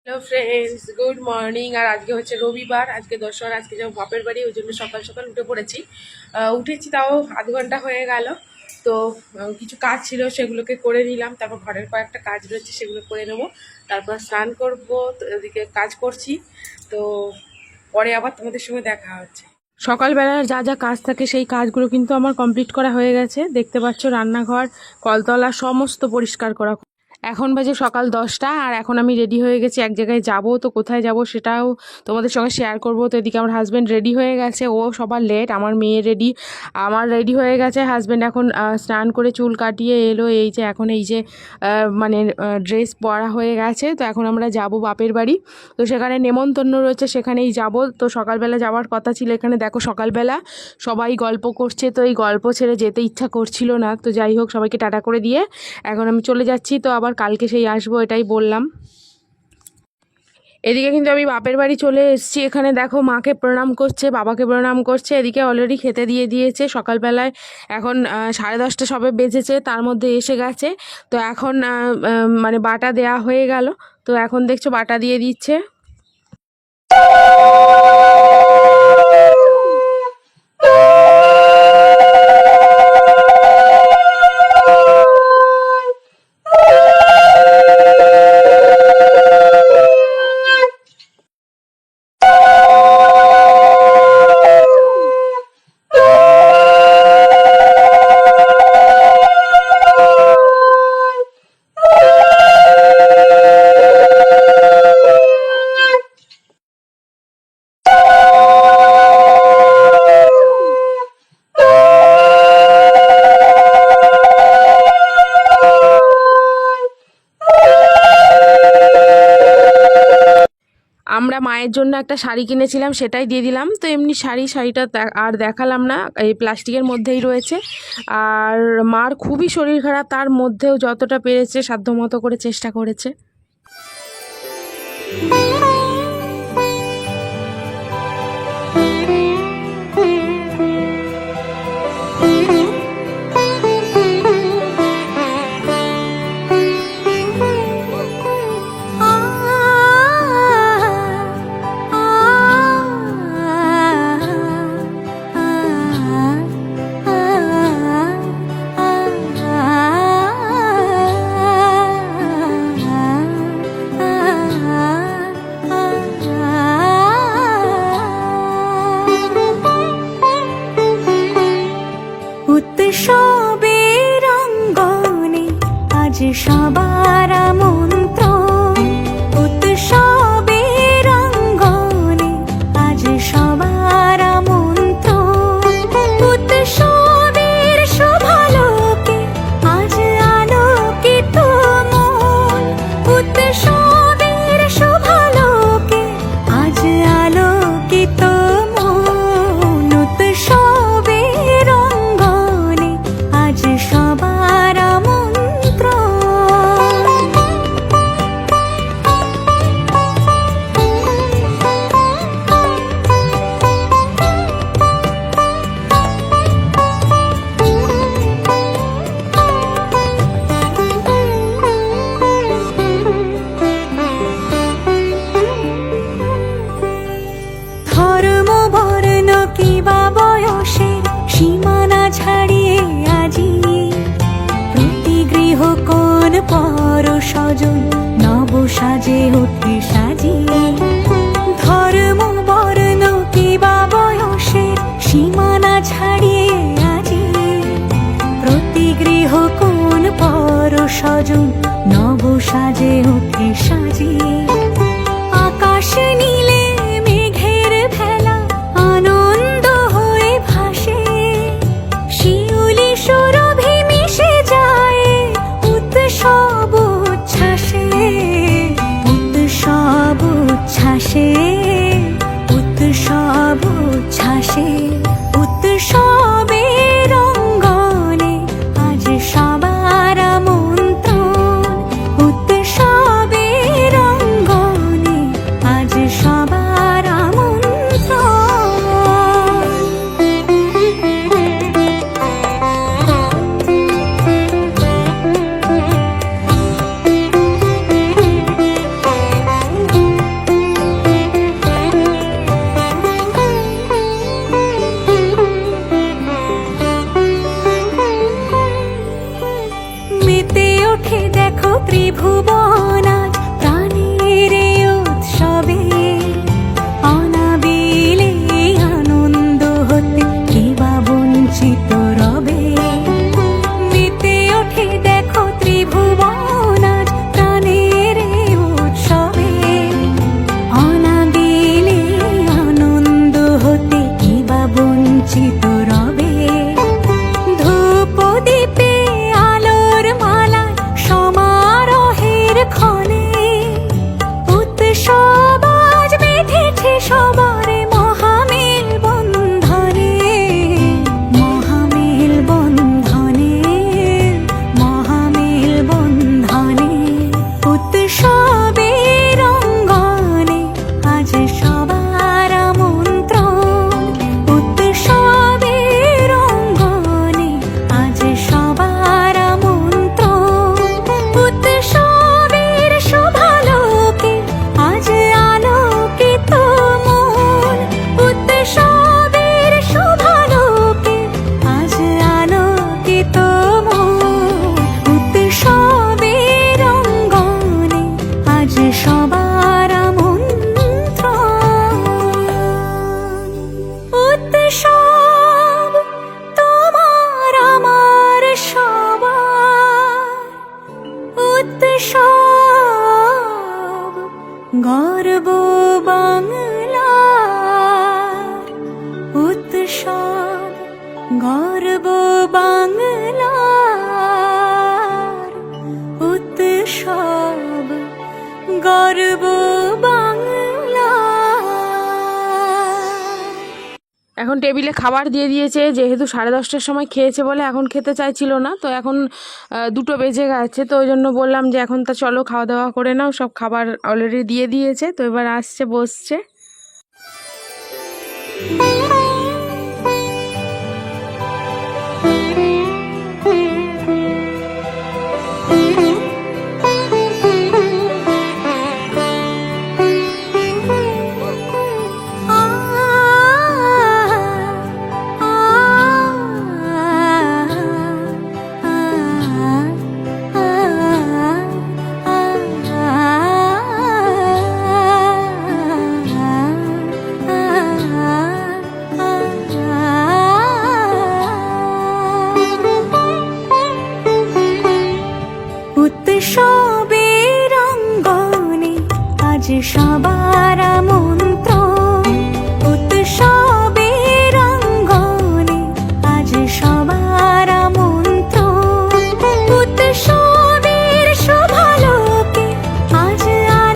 Hello friends, good morning. আর আজকে হচ্ছে রবিবার, আজকে দশহরা, আজকে যাবো বাপের বাড়ি, ওই জন্য সকাল সকাল উঠে পড়েছি। উঠেছি তাও আধ ঘন্টা হয়ে গেল। তো কিছু কাজ ছিল, সেগুলোকে করে নিলাম। তারপর ঘরের কয়েকটা কাজ রয়েছে, সেগুলো করে নেবো। তারপর স্নান করবো, তো ওদিকে কাজ করছি। তো পরে আবার তোমাদের সঙ্গে দেখা হচ্ছে। সকালবেলার যা যা কাজ থাকে সেই কাজগুলো কিন্তু আমার কমপ্লিট করা হয়ে গেছে। দেখতে পাচ্ছ রান্নাঘর, কলতলা সমস্ত পরিষ্কার করা। এখন বাজে সকাল 10টা, আর এখন আমি রেডি হয়ে গেছি, এক জায়গায় যাব। তো কোথায় যাব সেটাও তোমাদের সঙ্গে শেয়ার করব। তো এদিকে আমার হাজব্যান্ড রেডি হয়ে গেছে, ও সবার লেট, আমার মেয়ে রেডি, আমার রেডি হয়ে গেছে। হাজব্যান্ড এখন স্নান করে চুল কাটিয়ে এলো, এই যে এখন এই যে মানে ড্রেস পরা হয়ে গেছে। তো এখন আমরা যাব বাপের বাড়ি, তো সেখানে নেমন্তন্ন রয়েছে, সেখানেই যাব। তো সকালবেলা যাওয়ার কথা ছিল, এখানে দেখো সকালবেলা সবাই গল্প করছে, তো এই গল্প ছেড়ে যেতে ইচ্ছা করছিল না। তো যাই হোক, সবাইকে টাটা করে দিয়ে এখন আমি চলে যাচ্ছি। তো আবার কালকে সেই আসবো, এটাই বললাম। এদিকে কিন্তু আমি বাপের বাড়ি চলে এসেছি। এখানে দেখো মাকে প্রণাম করছে, বাবাকে প্রণাম করছে। এদিকে অলরেডি খেতে দিয়ে দিয়েছে সকালবেলায়। এখন 10:30 সবে বেজেছে, তার মধ্যে এসে গেছে। তো এখন মানে বাটা দেয়া হয়ে গেল। তো এখন দেখছো বাটা দিয়ে দিচ্ছে। আমরা মায়ের জন্য একটা শাড়ি কিনেছিলাম, সেটাই দিয়ে দিলাম। তো এমনি শাড়িটা আর দেখালাম না, এই প্লাস্টিকের মধ্যেই রয়েছে। আর মার খুবই শরীর খারাপ, তার মধ্যেও যতটা পেরেছে সাধ্যমতো করে চেষ্টা করেছে। উৎসবের অঙ্গনে আজ সবার আমন্ত্রণ, উৎসবের অঙ্গনে আজ সবার আমন্ত্রণ। উৎসবের শোভালোকে আজ আলোকিত মন, উৎসবের শোভালোকে আজ আলোকিত মন। উৎসবের অঙ্গনে আজ সবার আমন্ত্রণ। ধর্ম বর্ণ কিবা বয়সের সীমানা ছাড়িয়ে আজি প্রতি গৃহ কোন পর স্বজন নব সাজে ওঠে সাজিয়ে। ধর্ম বর্ণ কিবা বয়সের সীমানা ছাড়িয়ে আজি প্রতি গৃহ কোন পর স্বজন নব সাজে ওঠে সাজিয়ে। আকাশ নীলে মেঘের ভেলা আনন্দ হয়ে ভাসে, শিউলি সুরভি মিশে যায় উৎসব উচ্ছ্বাসে, উৎসব উচ্ছ্বাসে, উৎসব উচ্ছ্বাসে। উৎসবের অঙ্গনে আজ সবার আমন্ত্রণ, উৎসবের অঙ্গনে গর্ব বাংলা উৎসব, গর্ব বাংলার উৎসব, গর্ব বাংলা। এখন টেবিলে খাবার দিয়ে দিয়েছে, যেহেতু 10:30টার সময় খেয়েছে বলে এখন খেতে চাইছিল না। তো এখন 2টো বেজে গেছে, তো ওই জন্য বললাম যে এখন তা চলো খাওয়া দাওয়া করে নাও, সব খাবার অলরেডি দিয়ে দিয়েছে। তো এবার আসছে, বসছে। উৎসবের অঙ্গনে আজ সবার মন